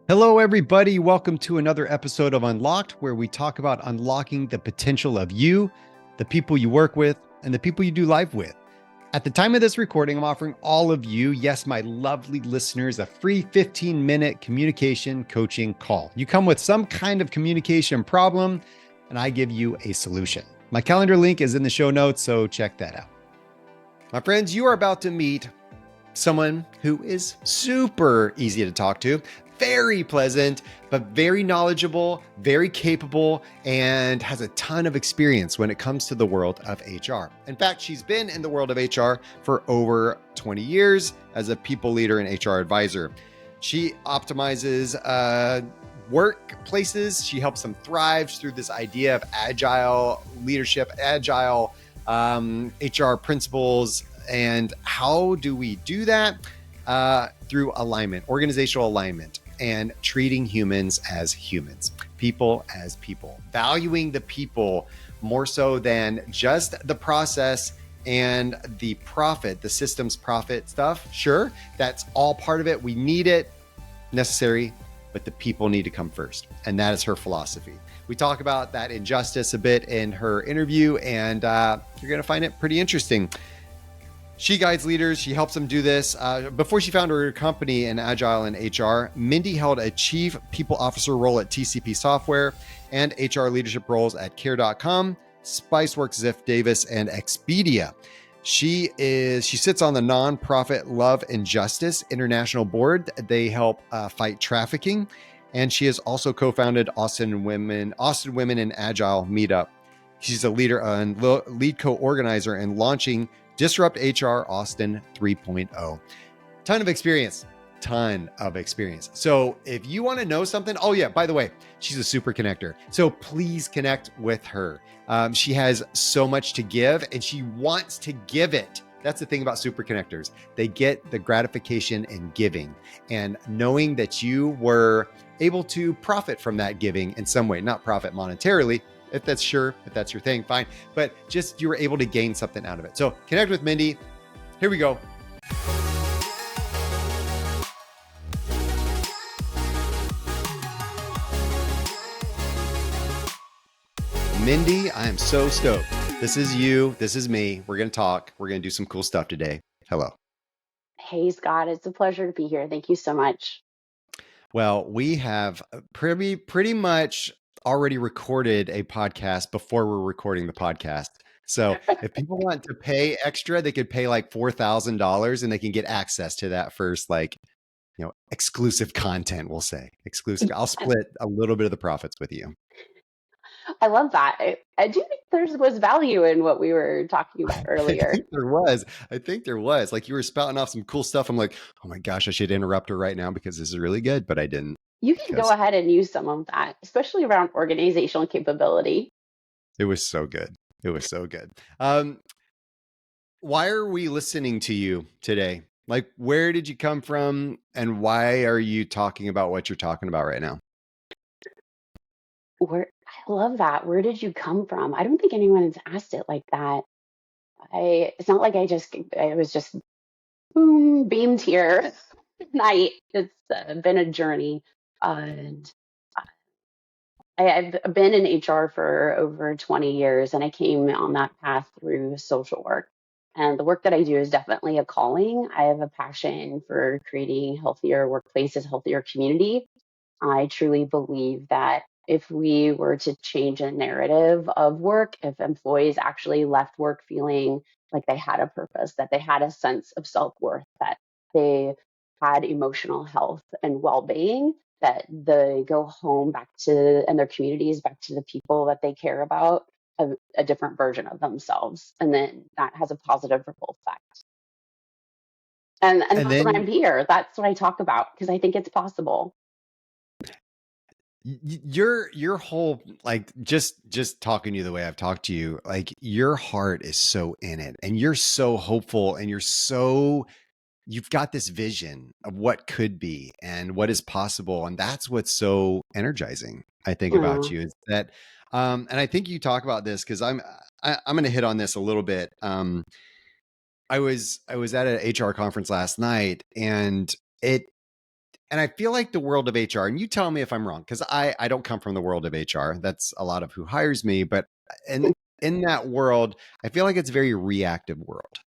Hello, everybody. Welcome to another episode of Unlocked, where we talk about unlocking the potential of you, the people you work with, and the people you do life with. At the time of this recording, I'm offering all of you, yes, my lovely listeners, a free 15-minute communication coaching call. You come with some kind of communication problem, and I give you a solution. My calendar link is in the show notes, so check that out. My friends, you are about to meet someone who is super easy to talk to, very pleasant, but very knowledgeable, very capable, and has a ton of experience when it comes to the world of HR. In fact, she's been in the world of HR for over 20 years as a people leader and HR advisor. She optimizes workplaces. She helps them thrive through this idea of agile leadership, agile HR principles. And how do we do that? Through alignment, organizational alignment, and treating humans as humans, people as people, valuing the people more so than just the process and the profit, the system's profit stuff. Sure, that's all part of it. We need it, necessary, but the people need to come first. And that is her philosophy. We talk about that injustice a bit in her interview, and you're going to find it pretty interesting. She guides leaders. She helps them do this. Before she founded her company in Agile and HR, Mindy held a chief people officer role at TCP Software and HR leadership roles at Care.com, Spiceworks Ziff Davis, and Expedia. She sits on the nonprofit Love and Justice International Board. They help fight trafficking. And she has also co-founded Austin Women in Agile meetup. She's a leader and lead co-organizer in launching Disrupt HR Austin 3.0. Ton of experience. So if you want to know something, oh yeah, by the way, she's a super connector. So please connect with her. She has so much to give and she wants to give it. That's the thing about super connectors. They get the gratification in giving and knowing that you were able to profit from that giving in some way, not profit monetarily. If that's your thing, fine. But just you were able to gain something out of it. So connect with Mindy. Here we go. Mindy, I am so stoked. This is you. This is me. We're going to talk. We're going to do some cool stuff today. Hello. Hey, Scott. It's a pleasure to be here. Thank you so much. Well, we have pretty much already recorded a podcast before we're recording the podcast. So if people want to pay extra, they could pay like $4,000 and they can get access to that first, exclusive content, we'll say. Exclusive. I'll split a little bit of the profits with you. I love that. I do think there was value in what we were talking about earlier. I think there was. Like you were spouting off some cool stuff. I'm like, oh my gosh, I should interrupt her right now because this is really good, but I didn't. You can go ahead and use some of that, especially around organizational capability. It was so good. Why are we listening to you today? Like, where did you come from and why are you talking about what you're talking about right now? I love that. Where did you come from? I don't think anyone has asked it like that. It's not like I was just boom, beamed here tonight. It's been a journey. And I've been in HR for over 20 years, and I came on that path through social work. And the work that I do is definitely a calling. I have a passion for creating healthier workplaces, healthier community. I truly believe that if we were to change a narrative of work, if employees actually left work feeling like they had a purpose, that they had a sense of self-worth, that they had emotional health and well-being, that they go home back to and their communities back to the people that they care about, a different version of themselves, and then that has a positive ripple effect. And that's then what I'm here. That's what I talk about because I think it's possible. your whole, like, just talking to you the way I've talked to you, like your heart is so in it and you're so hopeful and you've got this vision of what could be and what is possible. And that's what's so energizing, I think, about you is that, and I think you talk about this because I'm going to hit on this a little bit. I was at an HR conference last night and And I feel like the world of HR, and you tell me if I'm wrong, because I don't come from the world of HR. That's a lot of who hires me. But in that world, I feel like it's a very reactive world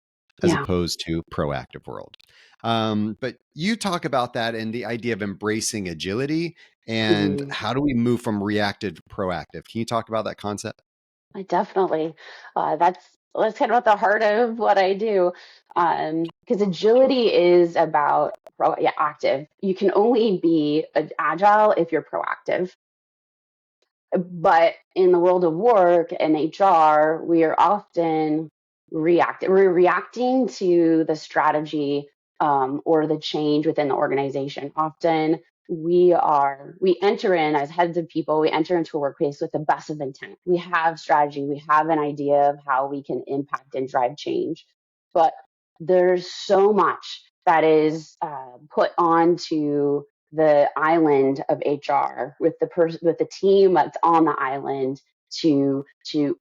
as Yeah. opposed to proactive world. But you talk about that and the idea of embracing agility and Mhm. how do we move from reactive to proactive? Can you talk about that concept? I definitely. That's kind of at the heart of what I do. Because agility is about active. You can only be agile if you're proactive. But in the world of work and HR, we are often reactive. We're reacting to the strategy or the change within the organization. Often we enter in as heads of people, we enter into a workplace with the best of intent. We have strategy, we have an idea of how we can impact and drive change. But there's so much that is put onto the island of HR with with the team that's on the island to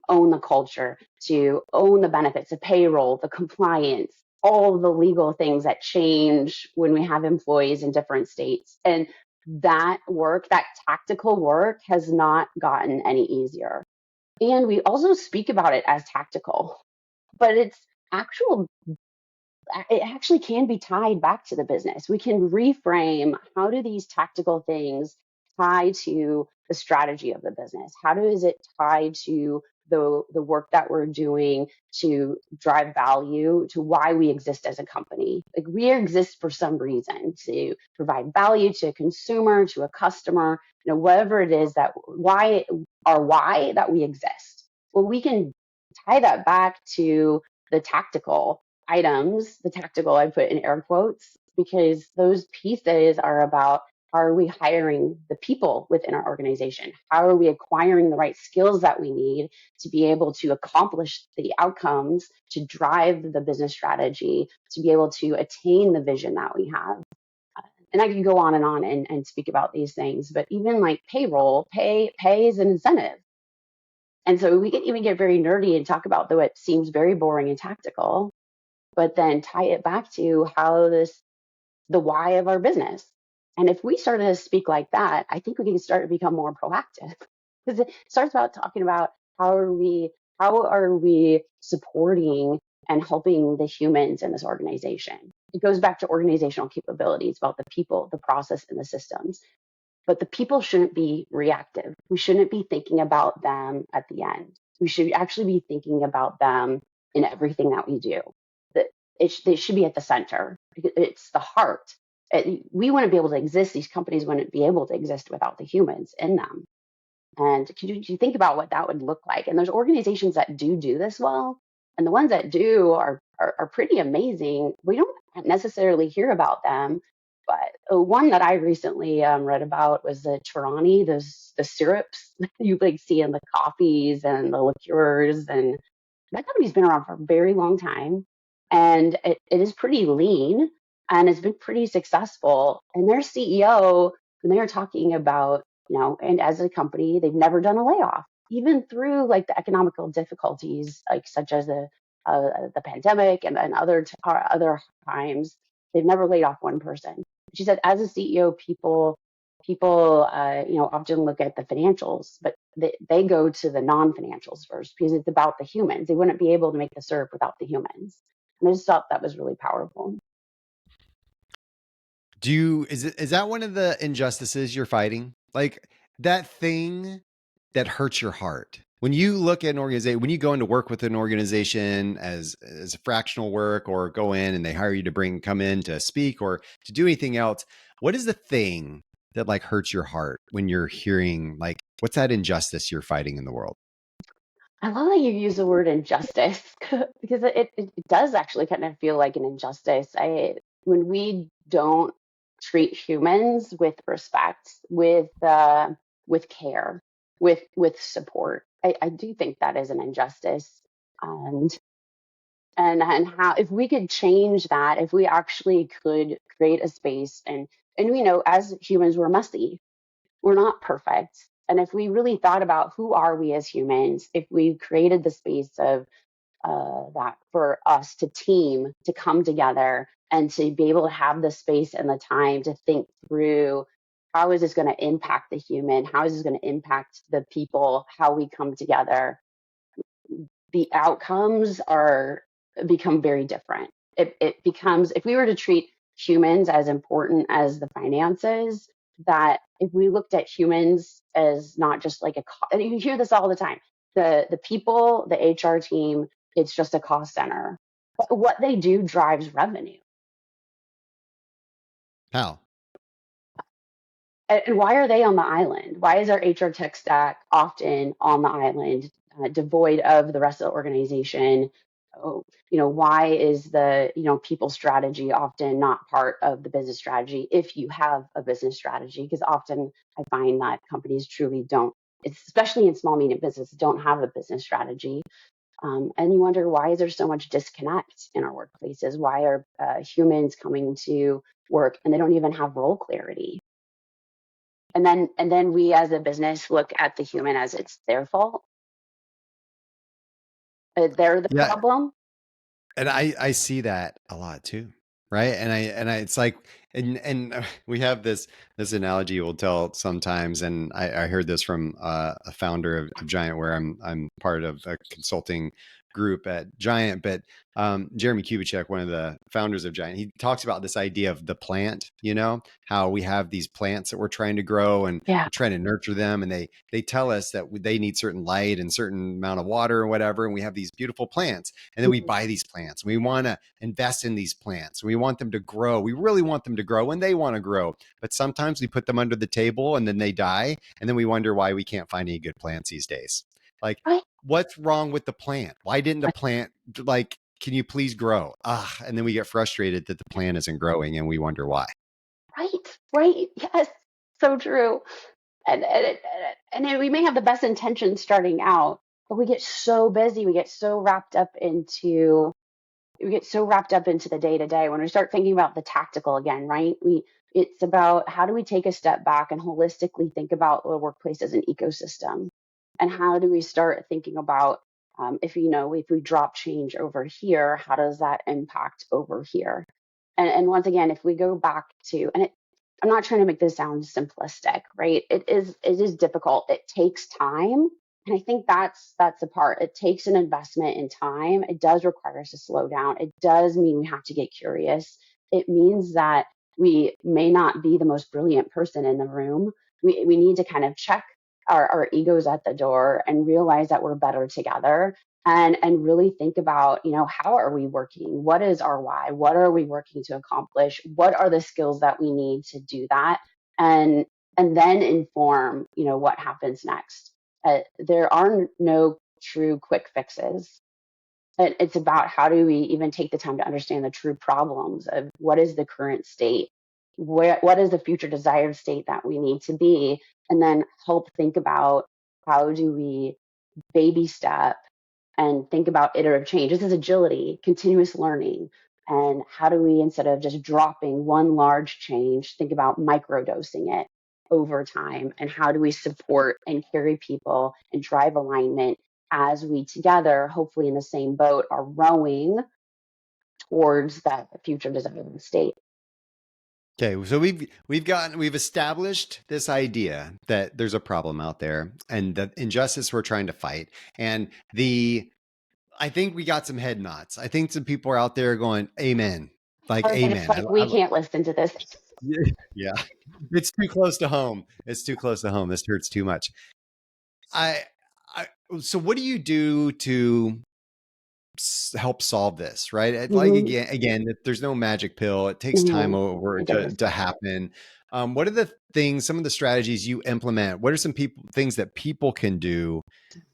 own the culture, to own the benefits, the payroll, the compliance, all the legal things that change when we have employees in different states. And that work, that tactical work has not gotten any easier. And we also speak about it as tactical, but actual it actually can be tied back to the business. We can reframe, how do these tactical things tie to the strategy of the business? How is it tied to the work that we're doing to drive value to why we exist as a company? Like, we exist for some reason to provide value to a consumer, to a customer, whatever it is why that we exist. Well, we can tie that back to the tactical items, the tactical I put in air quotes, because those pieces are about, how are we hiring the people within our organization? How are we acquiring the right skills that we need to be able to accomplish the outcomes, to drive the business strategy, to be able to attain the vision that we have? And I can go on and speak about these things, but even like pay is an incentive. And so we can even get very nerdy and talk about, though it seems very boring and tactical, but then tie it back to the why of our business. And if we started to speak like that, I think we can start to become more proactive, because it starts about talking about, how are we supporting and helping the humans in this organization. It goes back to organizational capabilities, about the people, the process, and the systems. But the people shouldn't be reactive. We shouldn't be thinking about them at the end. We should actually be thinking about them in everything that we do. That they should be at the center. It's the heart. We wouldn't be able to exist. These companies wouldn't be able to exist without the humans in them. And can you think about what that would look like? And there's organizations that do this well, and the ones that do are pretty amazing. We don't necessarily hear about them, but one that I recently read about was the Tirani, the syrups that you like see in the coffees and the liqueurs, and that company's been around for a very long time, and it is pretty lean, and it's been pretty successful. And their CEO, when they were talking about, and as a company, they've never done a layoff, even through like the economical difficulties, like such as the pandemic and other times, they've never laid off one person. She said, as a CEO, people often look at the financials, but they go to the non-financials first, because it's about the humans. They wouldn't be able to make the syrup without the humans. And I just thought that was really powerful. Is that one of the injustices you're fighting? Like that thing that hurts your heart. When you look at an organization, when you go into work with an organization as a fractional work, or go in and they hire you to come in to speak or to do anything else, what is the thing that like hurts your heart when you're hearing, like, what's that injustice you're fighting in the world? I love that you use the word injustice, because it does actually kind of feel like an injustice. When we don't treat humans with respect, with care, with support, I do think that is an injustice. And and how, if we could change that, if we actually could create a space, and we know as humans we're messy, we're not perfect. And if we really thought about who are we as humans, if we created the space of that for us to team, to come together and to be able to have the space and the time to think through how is this going to impact the human? How is this going to impact the people? How we come together? The outcomes are become very different. It becomes, if we were to treat humans as important as the finances, that if we looked at humans as not just like and you hear this all the time, the people, the HR team, it's just a cost center. But what they do drives revenue. How? And why are they on the island? Why is our HR tech stack often on the island, devoid of the rest of the organization? Oh, why is the people strategy often not part of the business strategy if you have a business strategy? Because often I find that companies truly don't, especially in small medium business, don't have a business strategy. And you wonder, why is there so much disconnect in our workplaces? Why are humans coming to work and they don't even have role clarity? And then we as a business look at the human as it's their fault. They're the Yeah, problem. and I see that a lot too, right? And I it's like, and we have this analogy we'll tell sometimes, and I heard this from a founder of Giant, where I'm part of a consulting group at Giant. But Jeremy Kubicek, one of the founders of Giant, he talks about this idea of the plant. How we have these plants that we're trying to grow, and Yeah. we're trying to nurture them, and they tell us that they need certain light and certain amount of water or whatever, and we have these beautiful plants, and then we buy these plants. We want to invest in these plants. We want them to grow. We really want them to grow, and they want to grow. But sometimes we put them under the table and then they die, and then we wonder why we can't find any good plants these days. Like, Right. what's wrong with the plant? Why didn't the plant, like, can you please grow? And then we get frustrated that the plant isn't growing, and we wonder why. Right. Yes. So true. And we may have the best intentions starting out, but we get so busy. We get so wrapped up into the day to day. When we start thinking about the tactical again, right? It's about, how do we take a step back and holistically think about the workplace as an ecosystem, and how do we start thinking about, if we drop change over here, how does that impact over here? And once again, if we go back to, I'm not trying to make this sound simplistic, right? It is difficult. It takes time. And I think that's the part. It takes an investment in time. It does require us to slow down. It does mean we have to get curious. It means that we may not be the most brilliant person in the room. We need to kind of check our egos at the door and realize that we're better together, and really think about, how are we working? What is our why? What are we working to accomplish? What are the skills that we need to do that? And then inform, what happens next. There are no true quick fixes. It's about, how do we even take the time to understand the true problems of what is the current state, what is the future desired state that we need to be, and then help think about, how do we baby step and think about iterative change. This is agility, continuous learning. And how do we, instead of just dropping one large change, think about microdosing it over time? And how do we support and carry people and drive alignment as we together, hopefully in the same boat, are rowing towards that future desired state? Okay, so we've established this idea that there's a problem out there, and the injustice we're trying to fight. And I think we got some head nods. I think some people are out there going, "Amen," like And it's amen. like, we can't listen to this. Yeah, it's too close to home. It's too close to home. This hurts too much. I, I. So what do you do to help solve this, right? Like, Mm-hmm. again, there's no magic pill. It takes time Mm-hmm. over It does. to happen. What are the things, some of the strategies you implement? What are some things that people can do,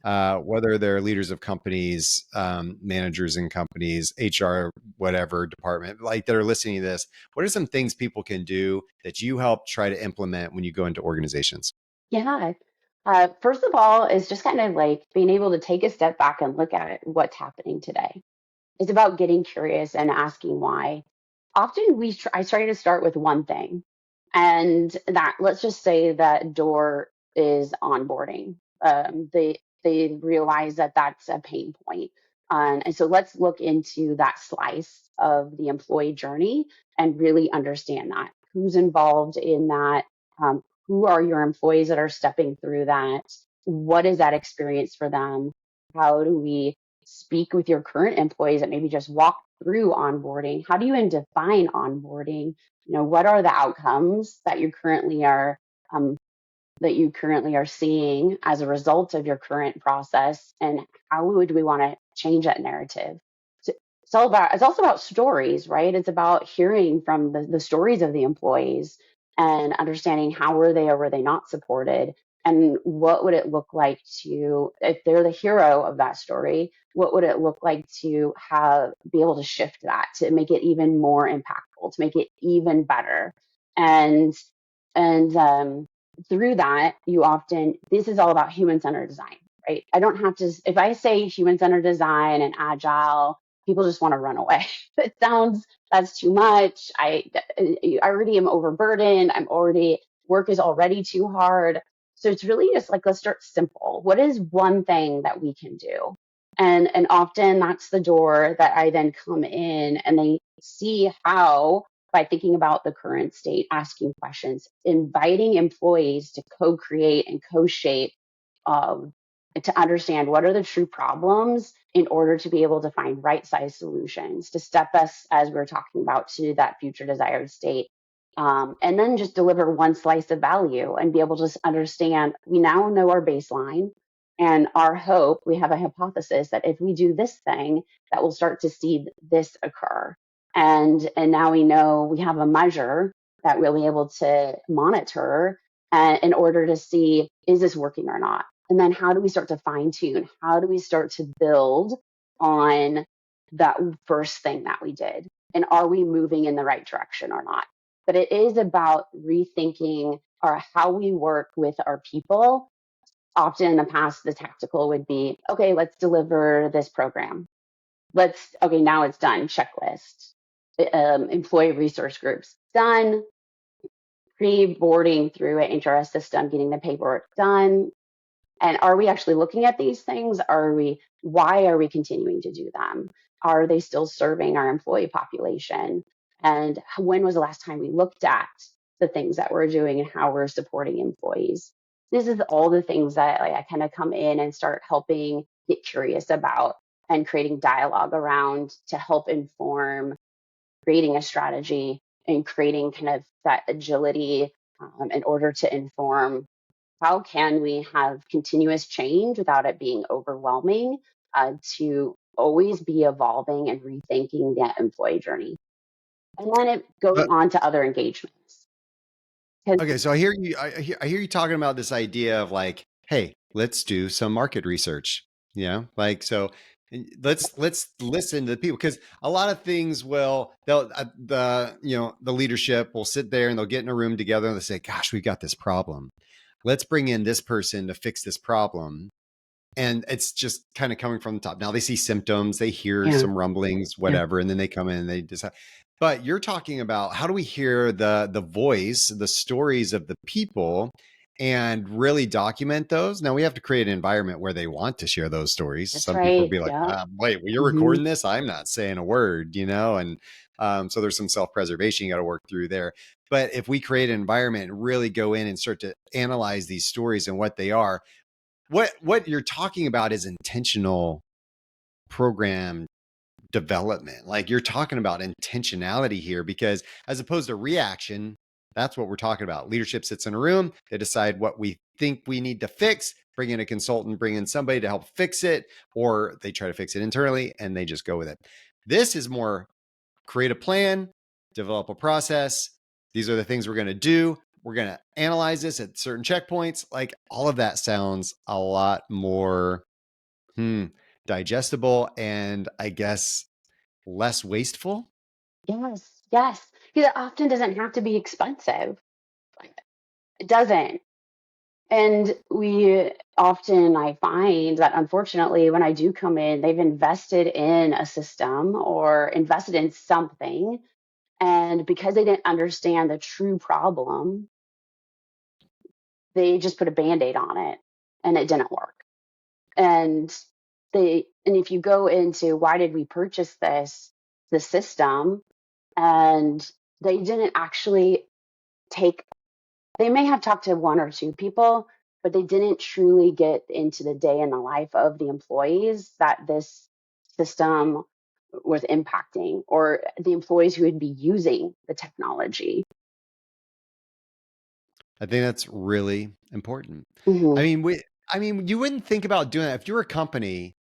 whether they're leaders of companies, managers in companies, HR, whatever department, like, that are listening to this? What are some things people can do that you help try to implement when you go into organizations? Yeah. First of all, is just kind of like being able to take a step back and look at what's happening today. It's about getting curious and asking why. Often I try to start with one thing, and that, let's just say that door is onboarding. They realize that that's a pain point. And so let's look into that slice of the employee journey and really understand that. Who's involved in that? Who are your employees that are stepping through that? What is that experience for them? How do we speak with your current employees that maybe just walk through onboarding? How do you even define onboarding? What are the outcomes that um, you currently are seeing as a result of your current process, and how would we want to change that narrative? So it's also about stories, right? It's about hearing from the stories of the employees and understanding how were they or were they not supported, and what would it look like to, if they're the hero of that story, what would it look like to be able to shift that to make it even more impactful, to make it even better. And and um, through that, this is all about human-centered design, right? I don't have to, if I say human-centered design and agile, people just want to run away. That's too much. I already am overburdened. Work is already too hard. So it's really just like, let's start simple. What is one thing that we can do? And often that's the door that I then come in, and they see how, by thinking about the current state, asking questions, inviting employees to co-create and co-shape, um, to understand what are the true problems in order to be able to find right-sized solutions to step us, as we're talking about, to that future desired state. And then just deliver one slice of value and be able to understand, we now know our baseline and our hope. We have a hypothesis that if we do this thing, that we'll start to see this occur. And now we know we have a measure that we'll be able to monitor in order to see, is this working or not? And then how do we start to fine tune? How do we start to build on that first thing that we did? And are we moving in the right direction or not? But it is about rethinking how we work with our people. Often in the past, the tactical would be, okay, let's deliver this program. Okay, now it's done, checklist. Employee resource groups, done. Pre-boarding through an HRS system, getting the paperwork done. And are we actually looking at these things? Why are we continuing to do them? Are they still serving our employee population? And when was the last time we looked at the things that we're doing and how we're supporting employees? This is all the things that I kind of come in and start helping get curious about and creating dialogue around to help inform creating a strategy and creating kind of that agility, in order to inform how can we have continuous change without it being overwhelming, to always be evolving and rethinking that employee journey. And then it goes But on to other engagements. 'Cause- okay, so I hear you. I hear you talking about this idea of like, hey, let's do some market research. Like so. Let's listen to the people, because a lot of things they'll the leadership will sit there and they'll get in a room together and they'll say, gosh, we've got this problem. Let's bring in this person to fix this problem. And it's just kind of coming from the top. Now they see symptoms, they hear yeah, some rumblings, yeah, whatever, and then they come in and they decide. But you're talking about, how do we hear the voice, the stories of the people, and really document those? Now we have to create an environment where they want to share those stories. that's Some people right. would be like, Yeah. wait, well, you're Hmm. recording this? I'm not saying a word, and so there's some self-preservation you got to work through there. But if we create an environment and really go in and start to analyze these stories and what they are, what you're talking about is intentional program development. Like, you're talking about intentionality here, because as opposed to reaction, that's what we're talking about. Leadership sits in a room, they decide what we think we need to fix, bring in a consultant, bring in somebody to help fix it, or they try to fix it internally and they just go with it. This is more create a plan, develop a process. These are the things we're going to do. We're going to analyze this at certain checkpoints. Like, all of that sounds a lot more digestible, and I guess less wasteful. Yes, yes. Because it often doesn't have to be expensive. Like, it doesn't. And I find that, unfortunately, when I do come in, they've invested in a system or invested in something. And because they didn't understand the true problem, they just put a band-aid on it and it didn't work. And and if you go into why did we purchase the system, and they didn't actually they may have talked to one or two people, but they didn't truly get into the day in the life of the employees that this system was impacting, or the employees who would be using the technology. I think that's really important. I Mm-hmm. mean, you wouldn't think about doing that if you were a company.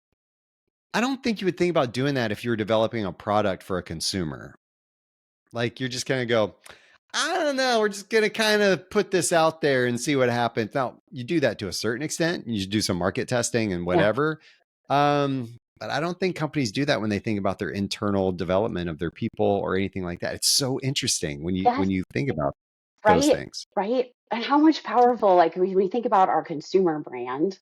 I don't think you would think about doing that if you were developing a product for a consumer. Like you're just going to go, I don't know, we're just going to kind of put this out there and see what happens. Now, you do that to a certain extent. You do some market testing and Yeah. whatever. But I don't think companies do that when they think about their internal development of their people or anything like that. It's so interesting Yes. when you think about those Right. things. Right. And how much powerful, like we think about our consumer brand.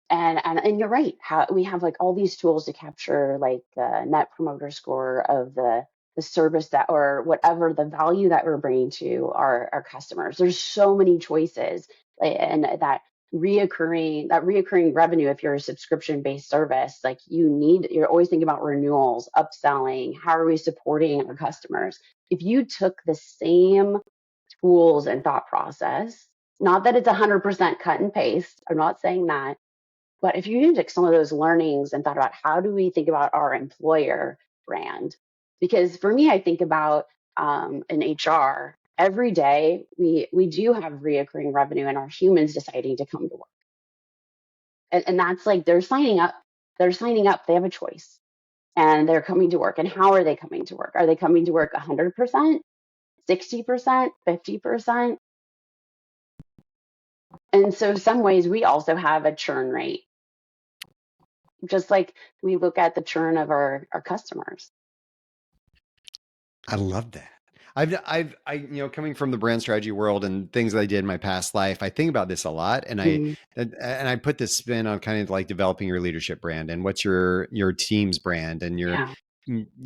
And you're right. How we have like all these tools to capture like the net promoter score of the service that, or whatever the value that we're bringing to our customers. There's so many choices, and that reoccurring revenue. If you're a subscription based service, like you're always thinking about renewals, upselling. How are we supporting our customers? If you took the same tools and thought process, not that it's 100% cut and paste. I'm not saying that, but if you took some of those learnings and thought about how do we think about our employer brand? Because for me, I think about in HR, every day we do have reoccurring revenue and our humans deciding to come to work. And that's like they're signing up. They're signing up. They have a choice and they're coming to work. And how are they coming to work? Are they coming to work 100%, 60%, 50%? And so some ways we also have a churn rate, just like we look at the churn of our customers. I love that. Coming from the brand strategy world and things that I did in my past life, I think about this a lot, and Mm, I put this spin on kind of like developing your leadership brand and what's your team's brand and yeah.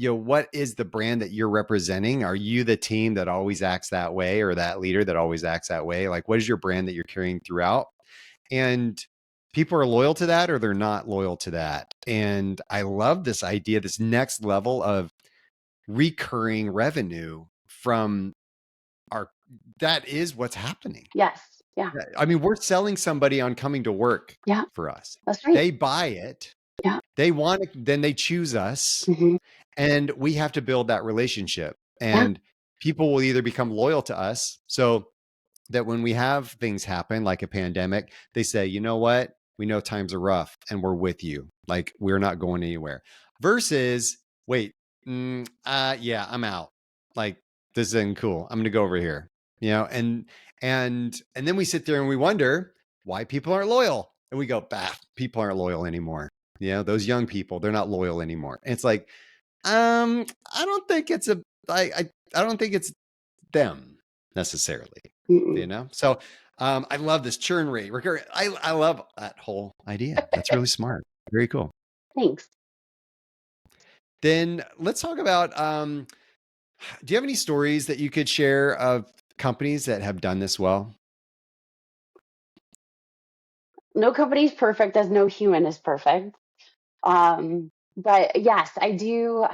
what is the brand that you're representing? Are you the team that always acts that way, or that leader that always acts that way? Like, what is your brand that you're carrying throughout? And people are loyal to that, or they're not loyal to that. And I love this idea, this next level of recurring revenue from our that is what's happening. Yes. Yeah. I mean, we're selling somebody on coming to work Yeah. for us. That's right. They buy it, Yeah. they want it, then they choose us, Hmm. and we have to build that relationship. Yeah. And people will either become loyal to us so that when we have things happen like a pandemic, they say, you know what? We know times are rough and we're with you. Like we're not going anywhere. Versus, wait, yeah, I'm out. Like this isn't cool. I'm going to go over here. And then we sit there and we wonder why people aren't loyal. And we go, bah, people aren't loyal anymore. Those young people, they're not loyal anymore. And it's like, I don't think it's I don't think it's them necessarily. Mm-mm. So I love this churn rate. I love that whole idea. That's really smart. Very cool. Thanks. Then let's talk about do you have any stories that you could share of companies that have done this well? No company is perfect, as no human is perfect. But yes, I do.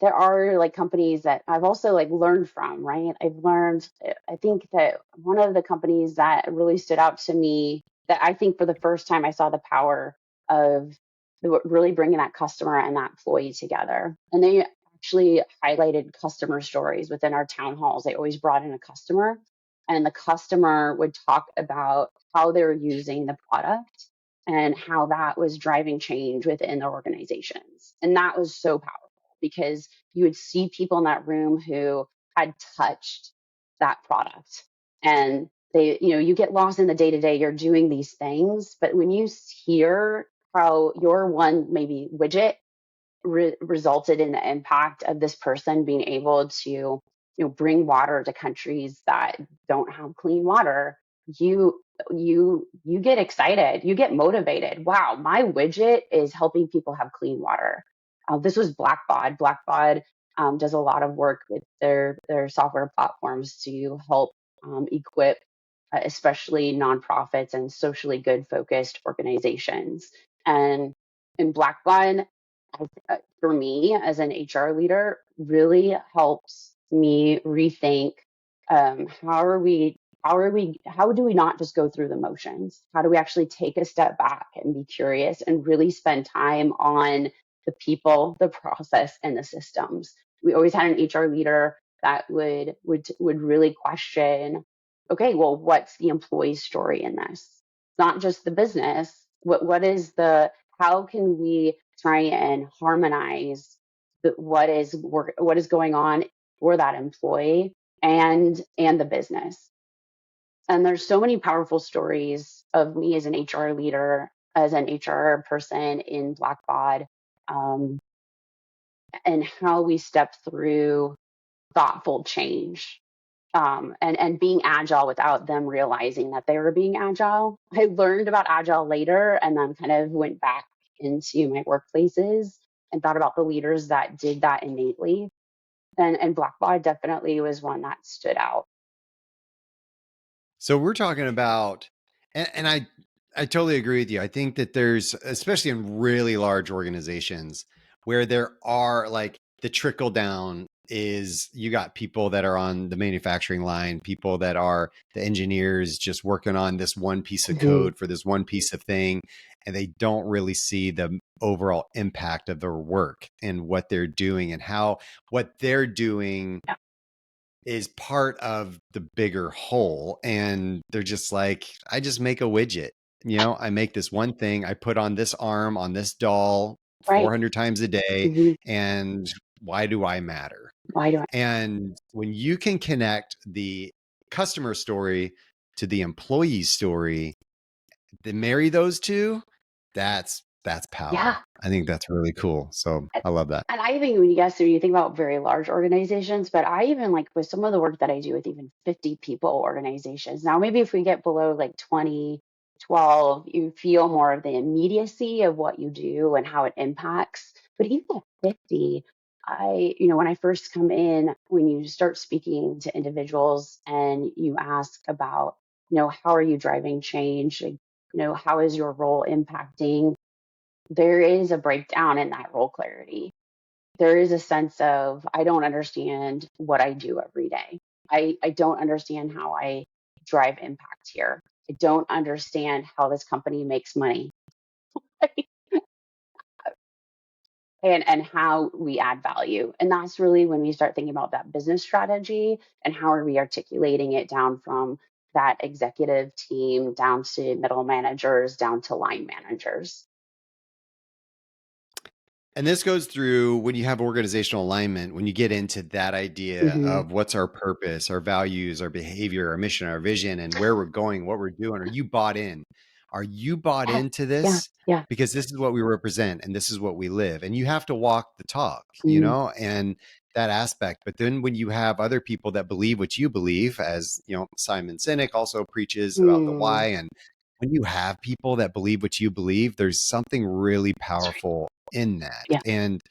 There are like companies that I've also like learned from, right? I think that one of the companies that really stood out to me, that I think for the first time I saw the power of really bringing that customer and that employee together. And they actually highlighted customer stories within our town halls. They always brought in a customer, and the customer would talk about how they're using the product and how that was driving change within the organizations. And that was so powerful because you would see people in that room who had touched that product. And you get lost in the day to day, you're doing these things. But when you hear how your one maybe widget resulted in the impact of this person being able to bring water to countries that don't have clean water, you get excited, you get motivated. Wow, my widget is helping people have clean water. This was Blackbaud does a lot of work with their software platforms to help equip especially nonprofits and socially good focused organizations. And in Blackbaud, for me as an HR leader, really helps me rethink how do we not just go through the motions? How do we actually take a step back and be curious and really spend time on the people, the process, and the systems? We always had an HR leader that would really question, okay, well, what's the employee story in this? It's not just the business. What is the how can we try and harmonize what is going on for that employee and the business? And there's so many powerful stories of me as an HR leader, as an HR person in Blackbaud, um, and how we step through thoughtful change, and being agile without them realizing that they were being agile. I learned about agile later and then kind of went back into my workplaces and thought about the leaders that did that innately. And Blackbaud definitely was one that stood out. So we're talking about, and I totally agree with you. I think that there's, especially in really large organizations, where there are like the trickle down is you got people that are on the manufacturing line, people that are the engineers just working on this one piece of Mm-hmm. code for this one piece of thing, and they don't really see the overall impact of their work and what they're doing and how what they're doing Yeah. is part of the bigger whole. And they're just like, I just make a widget. I make this one thing, I put on this arm on this doll Right. 400 times a day. Mm-hmm. And why do I matter? Why do I? And when you can connect the customer story to the employee story, to marry those two, that's Yeah. power. I think that's really cool. So I love that. And I think when you think about very large organizations, but I even like with some of the work that I do with even 50 people organizations. Now, maybe if we get below like 20, 12, you feel more of the immediacy of what you do and how it impacts. But even at 50, when I first come in, when you start speaking to individuals and you ask about, how are you driving change? Like, how is your role impacting? There is a breakdown in that role clarity. There is a sense of, I don't understand what I do every day. I don't understand how I drive impact here. I don't understand how this company makes money and how we add value. And that's really when we start thinking about that business strategy and how are we articulating it down from that executive team down to middle managers, down to line managers. And this goes through when you have organizational alignment, when you get into that idea Mm-hmm. of what's our purpose, our values, our behavior, our mission, our vision, and where we're going, what we're doing. Are you bought in? Are you bought Yeah, into yeah, this? yeah. Because this is what we represent and this is what we live. And you have to walk the talk, Mm, and that aspect. But then when you have other people that believe what you believe, as Simon Sinek also preaches about the mm, why. And when you have people that believe what you believe, there's something really that's right. powerful in that. Yeah. And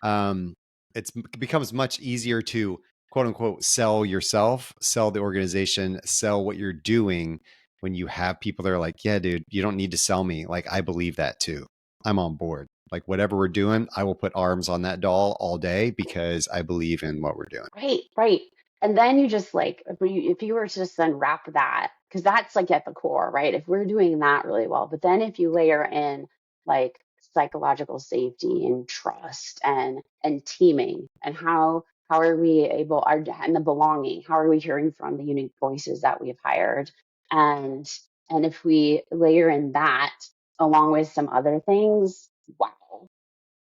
um, it becomes much easier to quote unquote sell yourself, sell the organization, sell what you're doing when you have people that are like, yeah, dude, you don't need to sell me. Like, I believe that too. I'm on board. Like, whatever we're doing, I will put arms on that doll all day because I believe in what we're doing. Right, right. And then you just like, if you were to just then wrap that, because that's like at the core, right? If we're doing that really well, but then if you layer in like psychological safety and trust and teaming and how are we and the belonging, how are we hearing from the unique voices that we've hired? And and if we layer in that along with some other things, wow,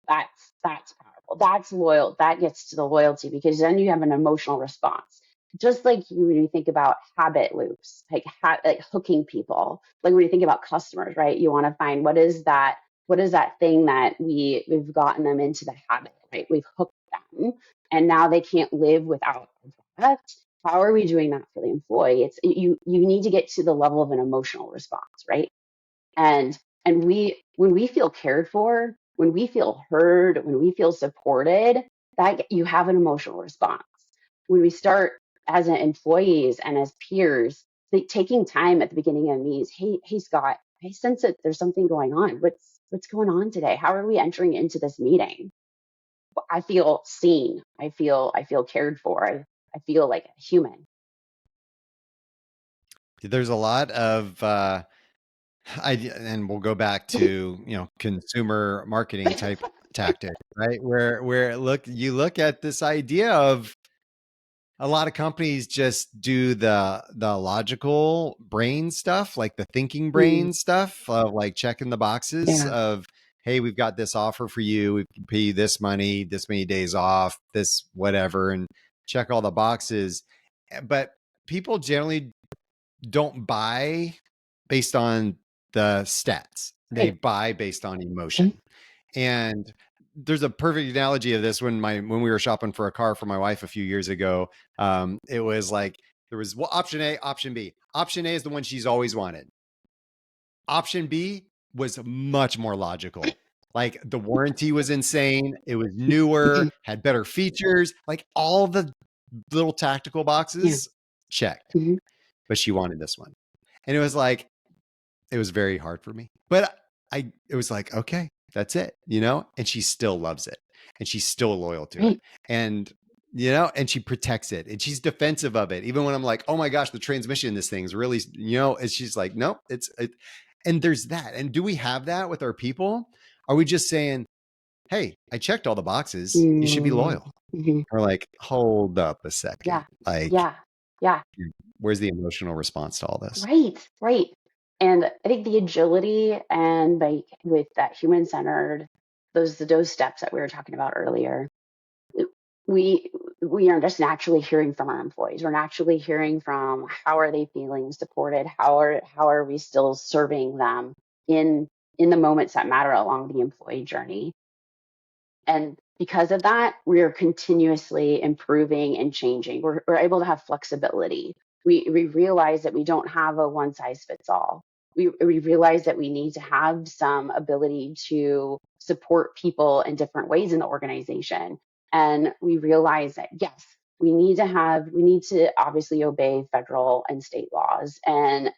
that's powerful. That's loyal. That gets to the loyalty because then you have an emotional response. Just like when you think about habit loops, like hooking people. Like when you think about customers, right? You want to find what is that thing that we've gotten them into the habit, right? We've hooked them, and now they can't live without the product. How are we doing that for the employee? It's you need to get to the level of an emotional response, right? and and when we feel cared for, when we feel heard, when we feel supported, that you have an emotional response. When we start as employees and as peers, taking time at the beginning of meetings, hey Scott, I sense that there's something going on. What's going on today? How are we entering into this meeting? I feel seen. I feel cared for. I feel like a human. There's a lot of and we'll go back to, consumer marketing type tactic, right? Where you look at this idea of a lot of companies just do the logical brain stuff, like the thinking Mm, brain stuff of like checking the boxes yeah, of, hey, we've got this offer for you. We can pay you this money, this many days off, this whatever, and check all the boxes. But people generally don't buy based on the stats. They right. buy based on Mm, emotion. And there's a perfect analogy of this when we were shopping for a car for my wife a few years ago. It was like there was option A, option B. Option A is the one she's always wanted. Option B was much more logical. Like the warranty was insane. It was mhm, newer, had better features, like all the little tactical yeah. boxes checked. Mhm, But she wanted this one. And it was like, it was very hard for me. But it was like, okay, that's it, and she still loves it and she's still loyal to it. right. And, and she protects it and she's defensive of it. Even when I'm like, oh my gosh, the transmission in this thing is really, and she's like, nope, and there's that. And do we have that with our people? Are we just saying, hey, I checked all the boxes. You should be Mm, loyal. mhm, Or like, hold up a second. yeah, Like, yeah, yeah. where's the emotional response to all this? Right, right. And I think the agility and like with that human centered, those steps that we were talking about earlier, we we are just naturally hearing from our employees. We're naturally hearing from how are they feeling supported? How are we still serving them in in the moments that matter along the employee journey? And because of that, we are continuously improving and changing. We're able to have flexibility. We realize that we don't have a one size fits all. We realize that we need to have some ability to support people in different ways in the organization. And we realize that, yes, we need to obviously obey federal and state laws and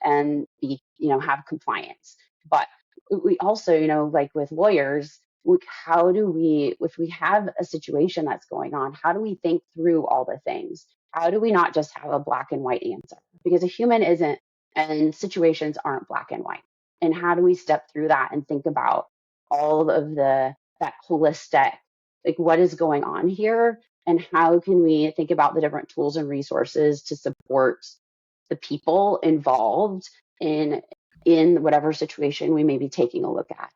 be, have compliance. But we also, like with lawyers, how do we, if we have a situation that's going on, how do we think through all the things? How do we not just have a black and white answer? Because a human isn't, and situations aren't black and white. And how do we step through that and think about all of that holistic, like what is going on here? And how can we think about the different tools and resources to support the people involved in whatever situation we may be taking a look at?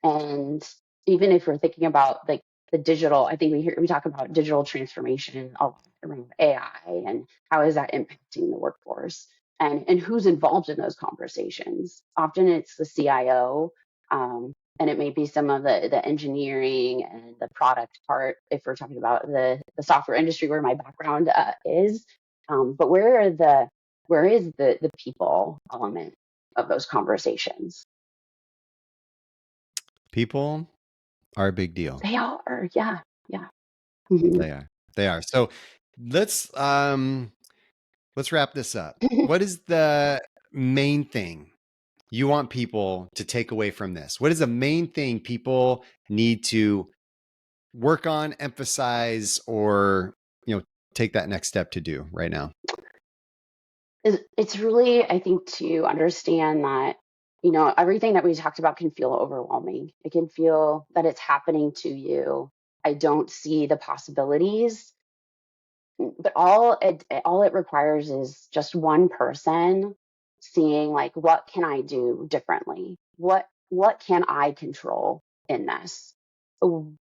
And even if we're thinking about like the digital, I think we talk about digital transformation around AI and how is that impacting the workforce and who's involved in those conversations. Often it's the CIO, and it may be some of the engineering and the product part if we're talking about the software industry where my background is. But where is the people element of those conversations? People are a big deal. They are, yeah, yeah. Mhm. They are. They are. So let's wrap this up. What is the main thing you want people to take away from this? What is the main thing people need to work on, emphasize, or take that next step to do right now? It's really, I think, to understand that, everything that we talked about can feel overwhelming. It can feel that it's happening to you. I don't see the possibilities, but all it requires is just one person seeing like what can I do differently? What can I control in this? W-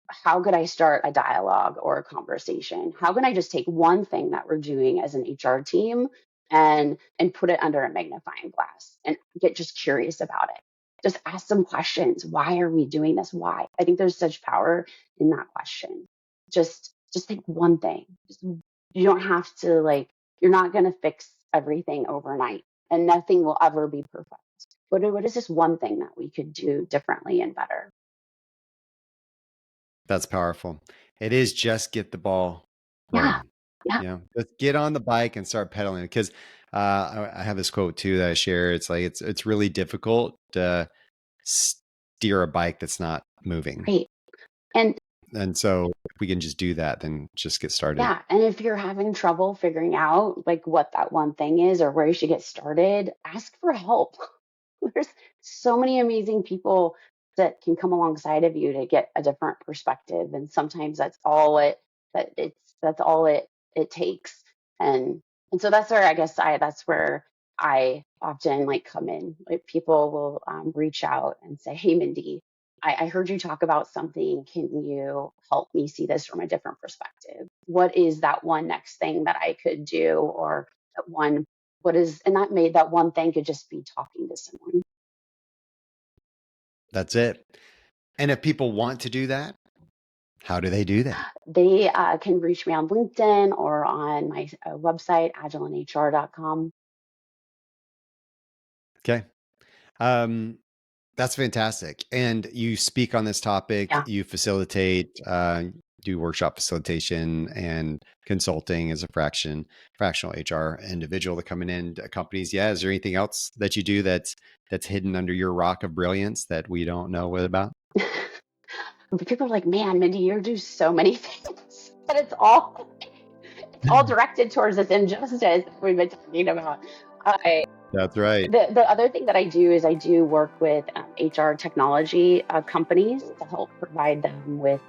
How could I start a dialogue or a conversation? How can I just take one thing that we're doing as an HR team and put it under a magnifying glass and get just curious about it? Just ask some questions. Why are we doing this? Why? I think there's such power in that question. Just think one thing. You don't have to like, you're not going to fix everything overnight and nothing will ever be perfect. What is this one thing that we could do differently and better? That's powerful. It is just get the ball Yeah. rolling. Yeah. Let's get on the bike and start pedaling. Because I have this quote too that I share. It's like it's really difficult to steer a bike that's not moving. Right. And so if we can just do that, then just get started. Yeah. And if you're having trouble figuring out like what that one thing is or where you should get started, ask for help. There's so many amazing people that can come alongside of you to get a different perspective. And sometimes that's all it takes. And so that's where I guess that's where I often like come in. Like people will reach out and say, "Hey, Mindy, I heard you talk about something. Can you help me see this from a different perspective? What is that one next thing that I could do, or that one? What is?" And that one thing could just be talking to someone. That's it. And if people want to do that, how do they do that? They can reach me on LinkedIn or on my website, agileandhr.com. Okay. That's fantastic. And you speak on this topic, Yeah. you facilitate, do workshop facilitation and consulting as a fractional HR individual that coming in to companies. Yeah. Is there anything else that you do that's hidden under your rock of brilliance that we don't know what about? But people are like, "Man, Mindy, you do so many things," but it's all directed towards this injustice that we've been talking about. I That's right. The other thing that I do is I do work with HR technology companies to help provide them with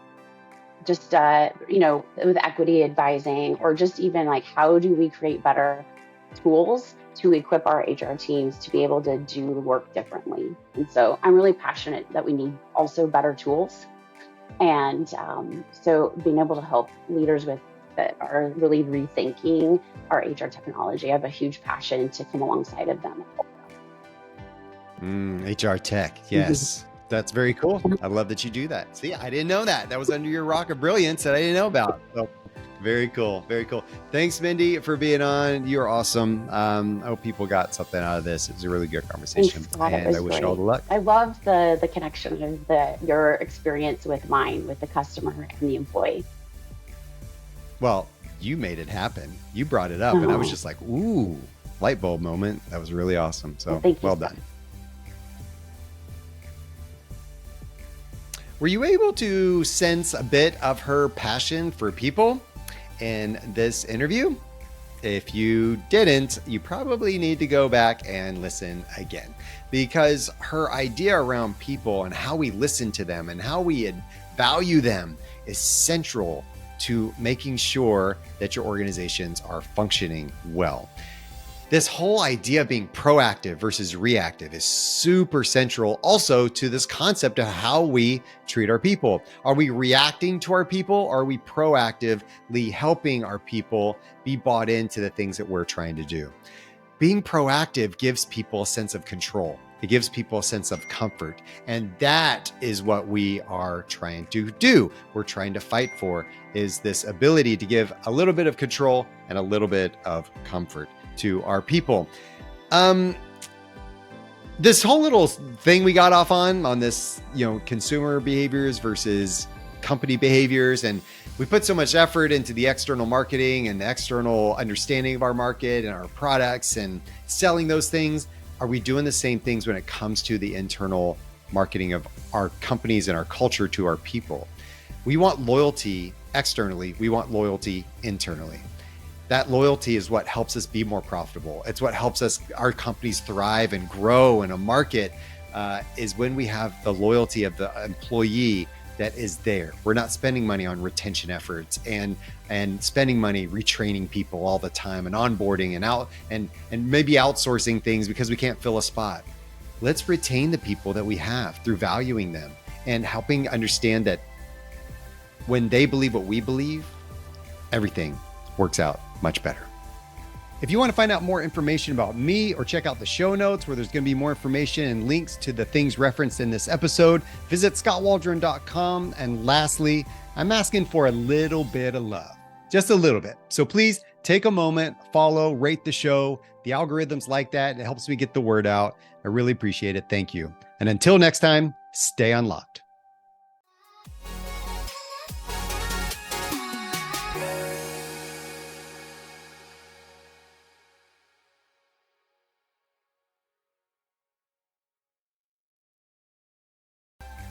just with equity advising, or just even like how do we create better tools to equip our HR teams to be able to do the work differently. And so I'm really passionate that we need also better tools. And so being able to help leaders with that are really rethinking our HR technology, I have a huge passion to come alongside of them. HR tech. Yes. That's very cool. I love that you do that. See, I didn't know that. That was under your rock of brilliance that I didn't know about. So very cool. Very cool. Thanks, Mindy, for being on. You're awesome. I hope people got something out of this. It was a really good conversation. Thanks, Scott. And I wish you all the luck. I love the connection of your experience with mine, with the customer and the employee. Well, you made it happen. You brought it up, and I was just like, ooh, light bulb moment. That was really awesome. So well done. Were you able to sense a bit of her passion for people in this interview? If you didn't, you probably need to go back and listen again, because her idea around people and how we listen to them and how we value them is central to making sure that your organizations are functioning well. This whole idea of being proactive versus reactive is super central also to this concept of how we treat our people. Are we reacting to our people? Or are we proactively helping our people be bought into the things that we're trying to do? Being proactive gives people a sense of control. It gives people a sense of comfort. And that is what we are trying to do. We're trying to fight for is this ability to give a little bit of control and a little bit of comfort to our people. This whole little thing we got off on this, consumer behaviors versus company behaviors. And we put so much effort into the external marketing and the external understanding of our market and our products and selling those things. Are we doing the same things when it comes to the internal marketing of our companies and our culture to our people? We want loyalty externally. We want loyalty internally. That loyalty is what helps us be more profitable. It's what helps our companies thrive and grow in a market, is when we have the loyalty of the employee that is there. We're not spending money on retention efforts and spending money retraining people all the time and onboarding and maybe outsourcing things because we can't fill a spot. Let's retain the people that we have through valuing them and helping understand that when they believe what we believe, everything works out much better. If you want to find out more information about me or check out the show notes where there's going to be more information and links to the things referenced in this episode, visit skotwaldron.com. And lastly, I'm asking for a little bit of love, just a little bit. So please take a moment, follow, rate the show. The algorithms like that. It helps me get the word out. I really appreciate it. Thank you. And until next time, stay unlocked.